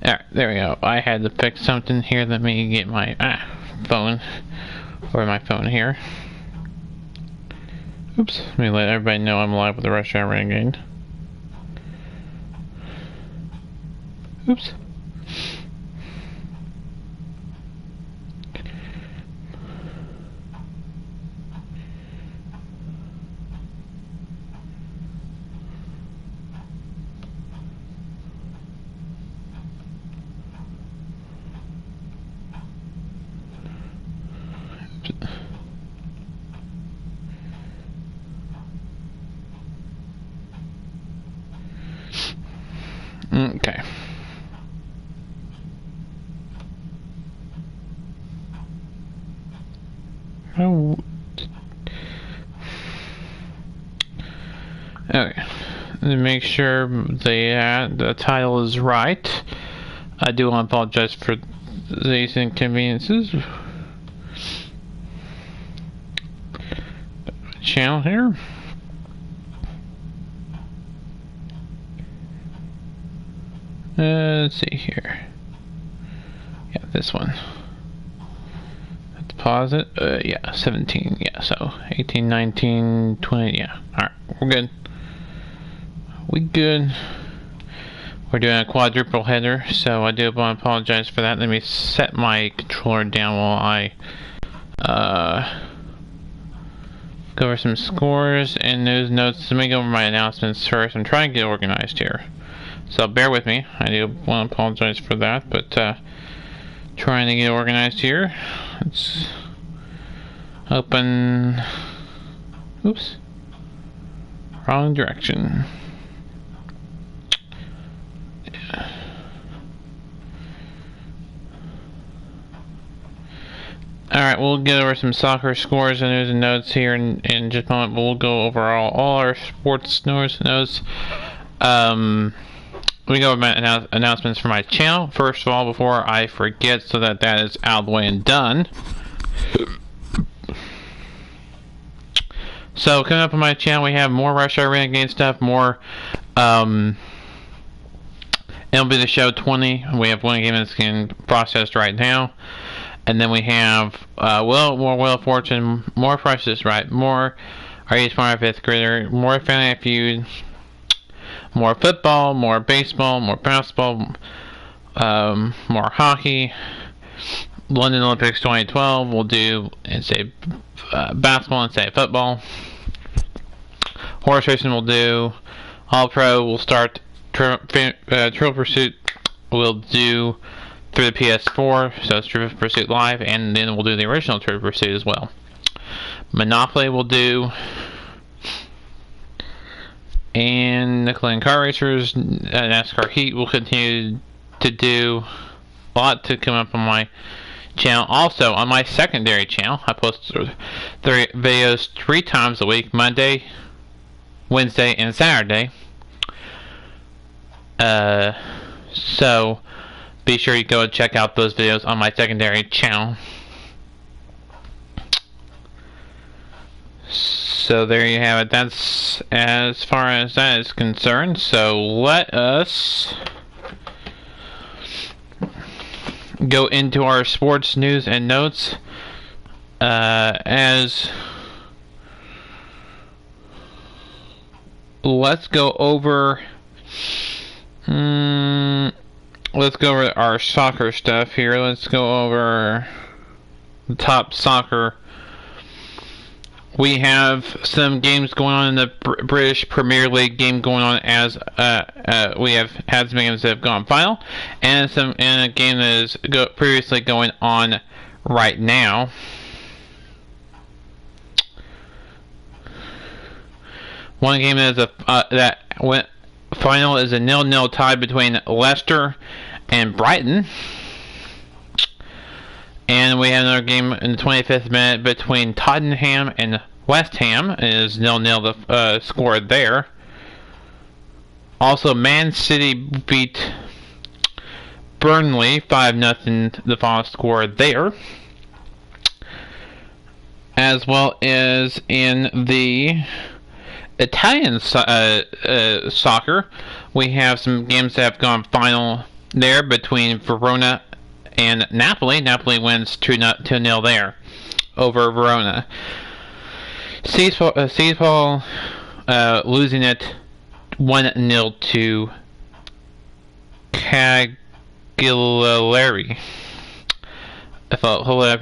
Alright, there we go. I had to fix something here. Let me get my phone, or my phone here. Oops, let me let everybody know I'm live with the Rush Hour Renegade. Oops. Okay. Oh. Okay. Let me make sure the title is right. I do want to apologize for these inconveniences. Channel here. Let's see here. Yeah, this one. Let's pause it. Yeah, 17. Yeah, so 18, 19, 20. Yeah. Alright, we're good. We good. We're doing a quadruple header, so I do want to apologize for that. Let me set my controller down while I go over some scores and those notes. Let me go over my announcements first. I'm trying to get organized here, so bear with me. I do want to apologize for that, but trying to get organized here. Let's open. Oops, wrong direction. Alright, we'll get over some soccer scores and news and notes here in just a moment. We'll go over all our sports news and notes. We go over my announcements for my channel. First of all, before I forget, so that is out of the way and done. So, coming up on my channel, we have more Rush Hour Renegade stuff, more, it'll be the show 20. We have one game that's getting processed right now. And then we have, more Wheel of Fortune, more Price is Right, more Are You Smart 5th Grader, more Family Feud, more football, more baseball, more basketball, more hockey, London Olympics 2012, we'll do, say, basketball and say football, horse racing we'll do, All Pro, we'll start, Trivial Pursuit, we'll do through the PS4, so it's Trivial Pursuit Live, and then we'll do the original Trivial Pursuit as well. Monopoly we'll do, and Nickelodeon Car Racers, NASCAR Heat will continue to do. A lot to come up on my channel. Also, on my secondary channel, I post 3 videos 3 times a week, Monday, Wednesday, and Saturday. So be sure you go and check out those videos on my secondary channel. So there you have it. That's as far as that is concerned. So let us go into our sports news and notes. Let's go over our soccer stuff here. Let's go over the top soccer. We have some games going on in the British Premier League game going on as we have had some games that have gone final, and a game that is previously going on right now. One game that went final is a 0-0 tie between Leicester and Brighton. And we have another game in the 25th minute between Tottenham and West Ham. It is 0-0 the score there. Also, Man City beat Burnley 5-0 the final score there. As well as in the Italian soccer, we have some games that have gone final there between Verona and Napoli. Napoli wins 2-0 there over Verona. Seespal losing it 1-0 to Cagliari. Hopefully I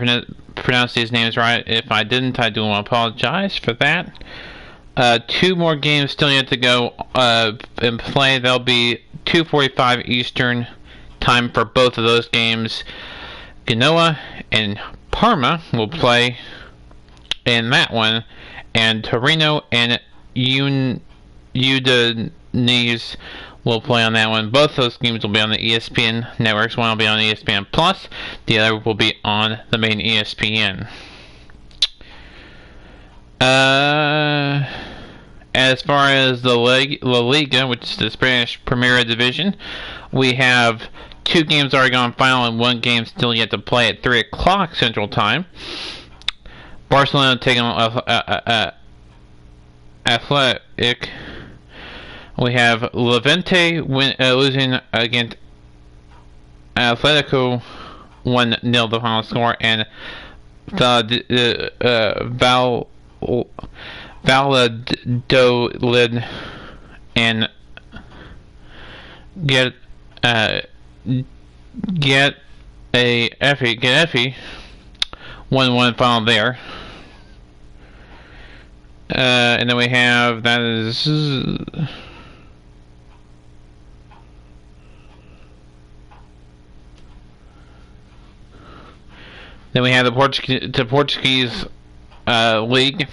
pronounced these names right. If I didn't, I do want to apologize for that. 2 more games still yet to go in play. There'll be 2:45 Eastern time for both of those games. Genoa and Parma will play in that one, and Torino and Udinese will play on that one. Both those games will be on the ESPN networks. One will be on ESPN Plus, the other will be on the main ESPN. As far as the La Liga, which is the Spanish Primera Division, we have 2 games already gone final and 1 game still yet to play at 3 o'clock Central Time. Barcelona taking on Athletic. We have Levante losing against Atletico 1-0 the final score, and Valladolid and get Effie 1-1 final there. And then we have then we have the Portuguese league.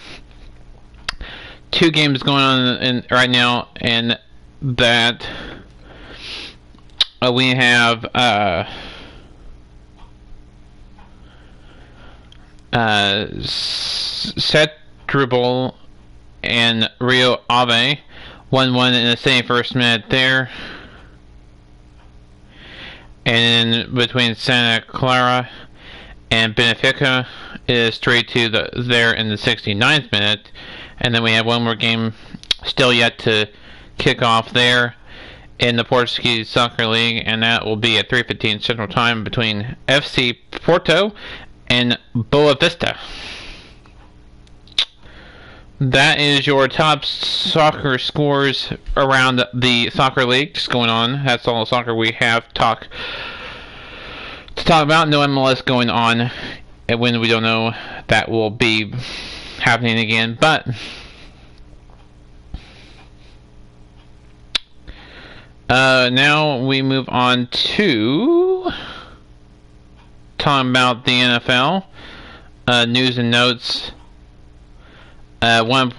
2 games going on right now, and that we have Setúbal and Rio Ave 1-1 in the same first minute there, and in between Santa Clara and Benfica is 3-2 there in the 69th minute. And then we have 1 more game still yet to kick off there in the Portuguese Soccer League, and that will be at 3:15 Central Time between FC Porto and Boa Vista. That is your top soccer scores around the soccer leagues going on. That's all the soccer we have to talk about. No MLS going on, and when we don't know that will be happening again, but now we move on to talking about the NFL news and notes. One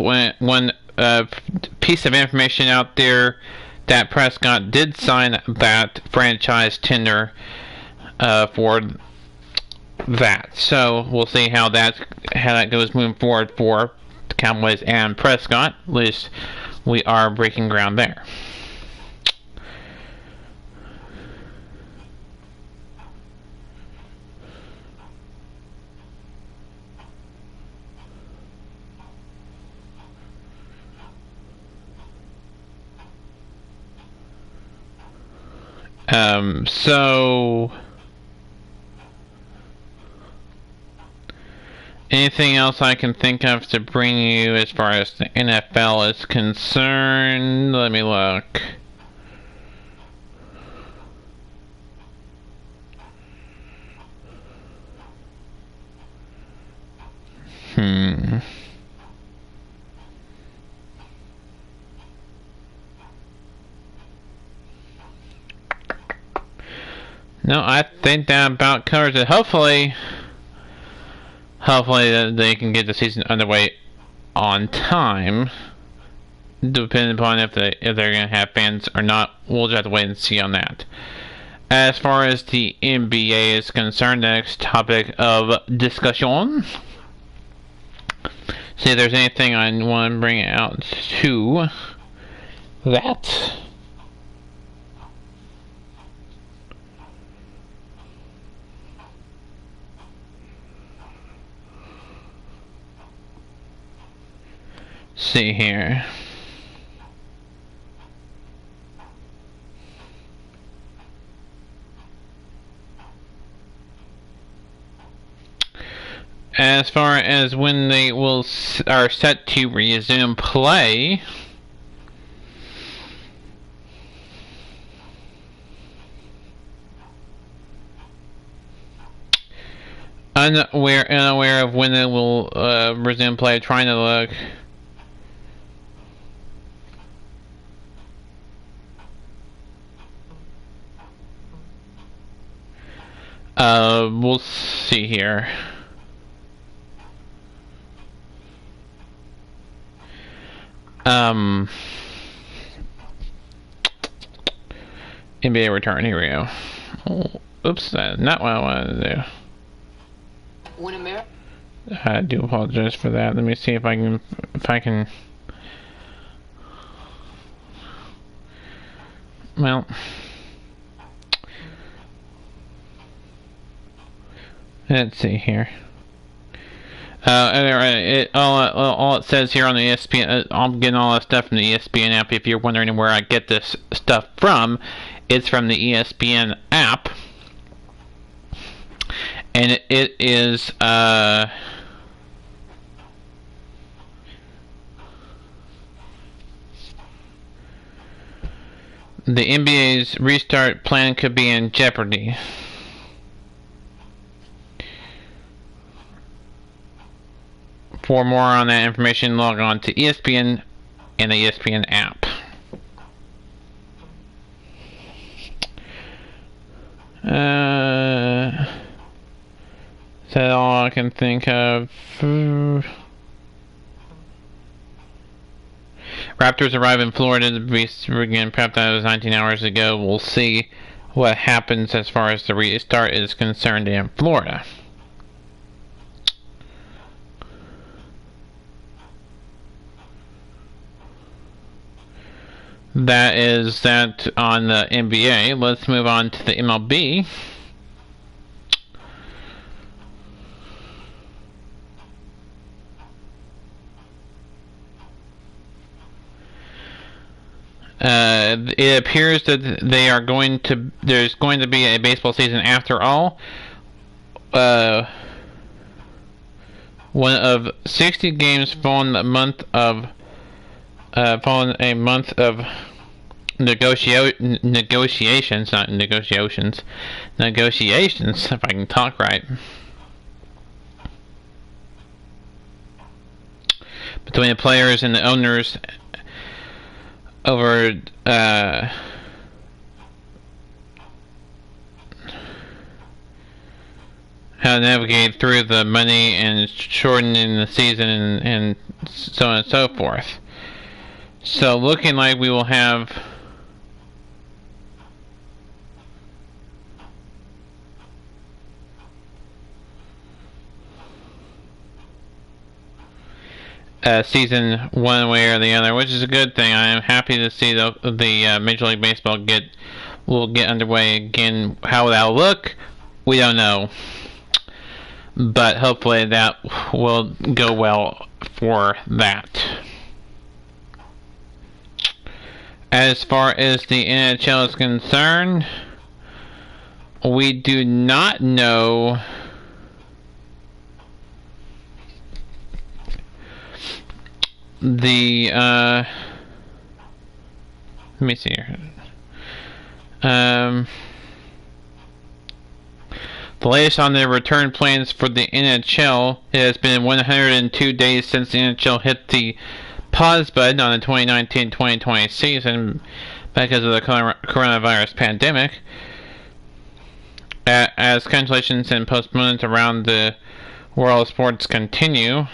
piece of information out there that Prescott did sign that franchise tender for that. So we'll see how that goes moving forward for the Cowboys and Prescott. At least we are breaking ground there. So anything else I can think of to bring you as far as the NFL is concerned? Let me look. No, I think that about covers it. Hopefully they can get the season underway on time. Depending upon if they're going to have fans or not, we'll just have to wait and see on that. As far as the NBA is concerned, the next topic of discussion. See if there's anything I want to bring out to that. See here. As far as when they are set to resume play, unaware of when they will resume play. Trying to look. We'll see here. NBA return. Here we go. Oh, oops, that's not what I wanted to do. I do apologize for that. Let me see if I can. Well, let's see here. All it says here on the ESPN, I'm getting all that stuff from the ESPN app. If you're wondering where I get this stuff from, it's from the ESPN app, and it is the NBA's restart plan could be in jeopardy. For more on that information, log on to ESPN and the ESPN app. That's all I can think of. Raptors arrive in Florida to begin prep. That was 19 hours ago. We'll see what happens as far as the restart is concerned in Florida. That is that on the NBA. Let's move on to the MLB. It appears that there's going to be a baseball season after all. One of 60 games following a month of negotiations, not negotiations, negotiations, if I can talk right, between the players and the owners over how to navigate through the money and shortening the season and so on and so forth. So looking like we will have season one way or the other, which is a good thing. I am happy to see the Major League Baseball will get underway again. How that'll look, we don't know, but hopefully that will go well for that. As far as the NHL is concerned, we do not know the let me see here. The latest on the return plans for the NHL, it has been 102 days since the NHL hit the pause button on the 2019-2020 season because of the coronavirus pandemic. As cancellations and postponements around the world of sports continue,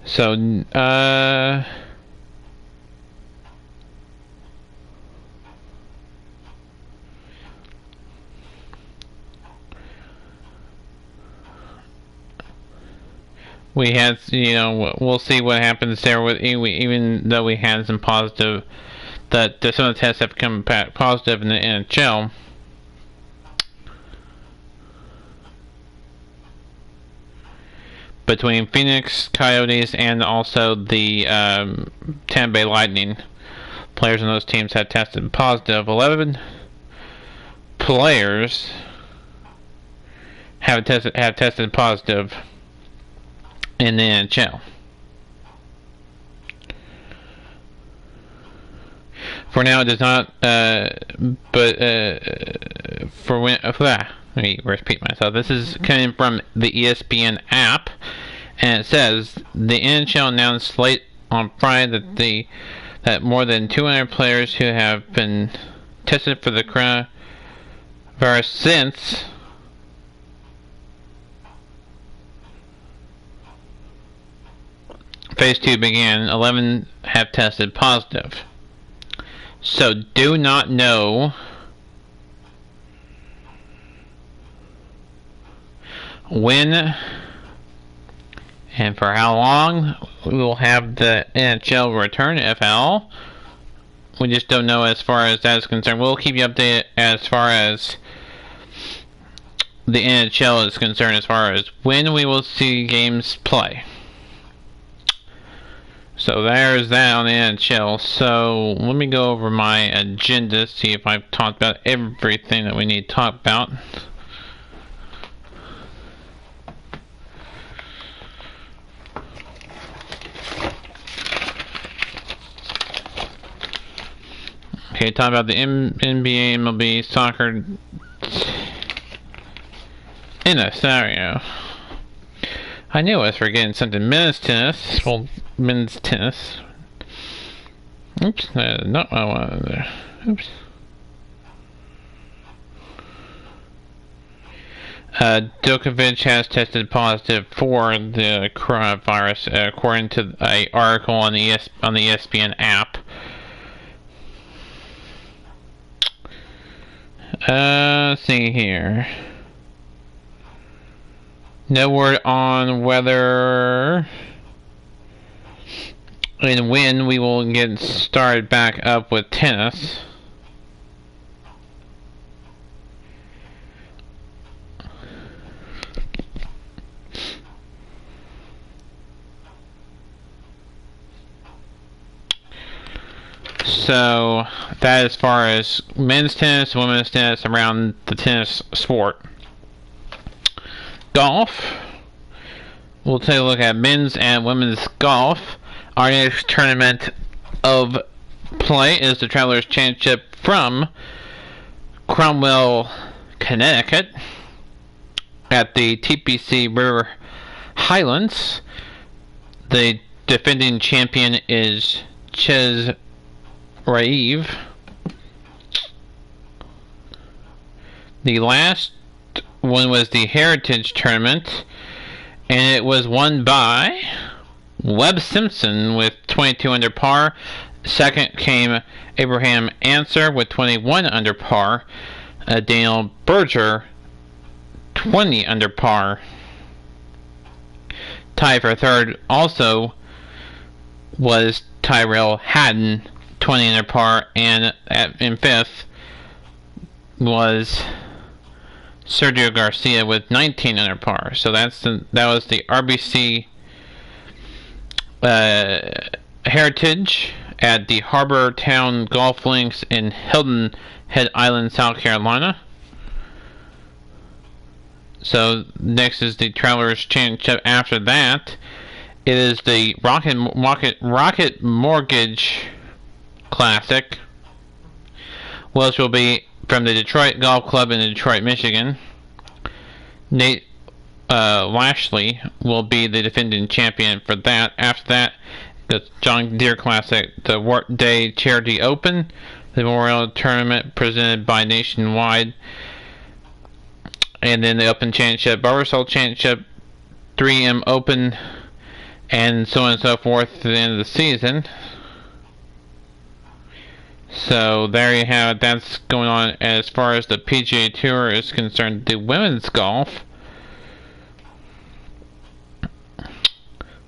so we had, we'll see what happens there with, even though we had some positive that some of the tests have come back positive in the NHL. Between Phoenix Coyotes and also the Tampa Bay Lightning, players in those teams have tested positive. 11 players have tested positive in the NHL. For now, it does not. Let me repeat myself. This is coming from the ESPN app, and it says the NHL announced late on Friday that more than 200 players who have been tested for the coronavirus since Phase 2 began, 11 have tested positive. So do not know when and for how long we will have the NHL return, if at all. We just don't know as far as that is concerned. We'll keep you updated as far as the NHL is concerned, as far as when we will see games play. So there's that on the NHL. So let me go over my agenda, see if I've talked about everything that we need to talk about. Okay, talk about the NBA, MLB, soccer in a scenario. I knew I was forgetting something. Men's tennis. Well, men's tennis. Oops, not what I wanted there. Oops. Djokovic has tested positive for the coronavirus, according to an article on the ESPN app. Let's see here. No word on whether and when we will get started back up with tennis. So that as far as men's tennis, women's tennis, around the tennis sport. Golf. We'll take a look at men's and women's golf. Our next tournament of play is the Travelers Championship from Cromwell, Connecticut, at the TPC River Highlands. The defending champion is Ches Raive. The last one was the Heritage Tournament, and it was won by Webb Simpson with 22 under par. Second came Abraham Answer with 21 under par. Daniel Berger, 20 under par. Tied for third also was Tyrell Haddon, 20 under par, and in fifth was Sergio Garcia with 19 under par. So that was the RBC Heritage at the Harbor Town Golf Links in Hilton Head Island, South Carolina. So next is the Travelers Championship. After that, it is the Rocket Mortgage Classic, which will be from the Detroit Golf Club in Detroit, Michigan. Nate Lashley will be the defending champion for that. After that, the John Deere Classic, the Workday Charity Open, the Memorial Tournament presented by Nationwide, and then the Open Championship, Barbasol Championship, 3M Open, and so on and so forth to the end of the season. So there you have it. That's going on as far as the PGA Tour is concerned. The women's golf,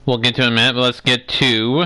we'll get to in a minute, but let's get to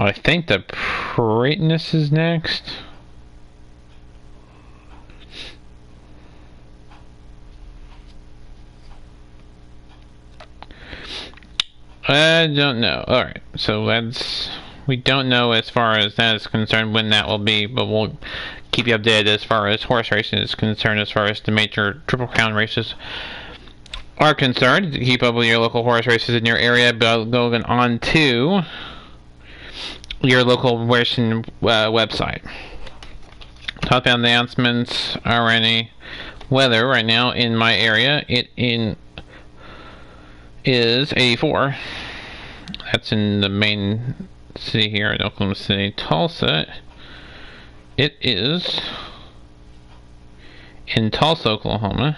I think the Preakness is next. I don't know. Alright, so we don't know as far as that is concerned when that will be, but we'll keep you updated as far as horse racing is concerned, as far as the major Triple Crown races are concerned. To keep up with your local horse races in your area, but going on to your local racing website. Top announcements are any weather right now in my area. It is 84. That's in the main city here in Oklahoma City, Tulsa. It is in Tulsa, Oklahoma.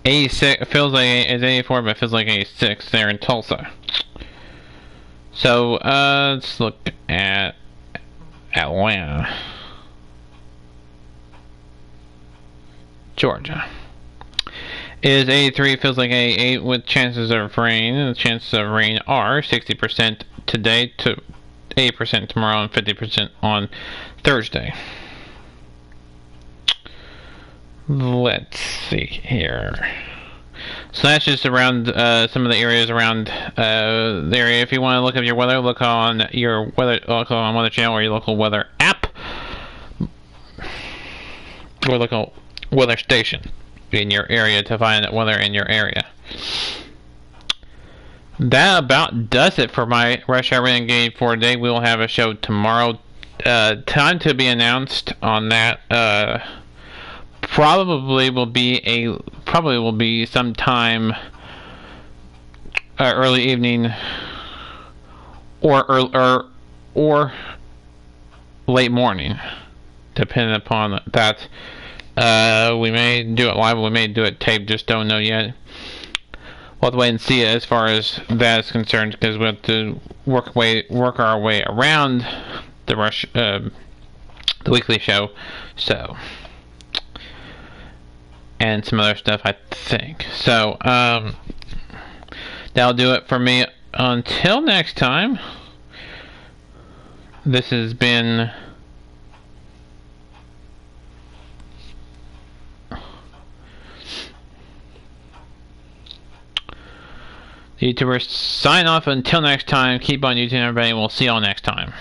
It feels like it's 84, but it feels like 86 there in Tulsa. So let's look at Atlanta, Georgia. It is 83, feels like 88 with chances of rain. The chances of rain are 60% today to 80% tomorrow and 50% on Thursday. Let's see here. So that's just around some of the areas around the area. If you want to look up your weather, look on your Weather Channel or your local weather app, or local weather station in your area to find that weather in your area. That about does it for my Rush Hour Renegade for today. We will have a show tomorrow. Time to be announced on that. Probably will be sometime early evening or late morning, depending upon that. We may do it live, we may do it taped, just don't know yet. We'll have to wait and see as far as that is concerned, because we have to work our way around the weekly show, so, and some other stuff, I think. So that'll do it for me. Until next time, this has been YouTubers sign off. Until next time, keep on YouTube, everybody. We'll see y'all next time.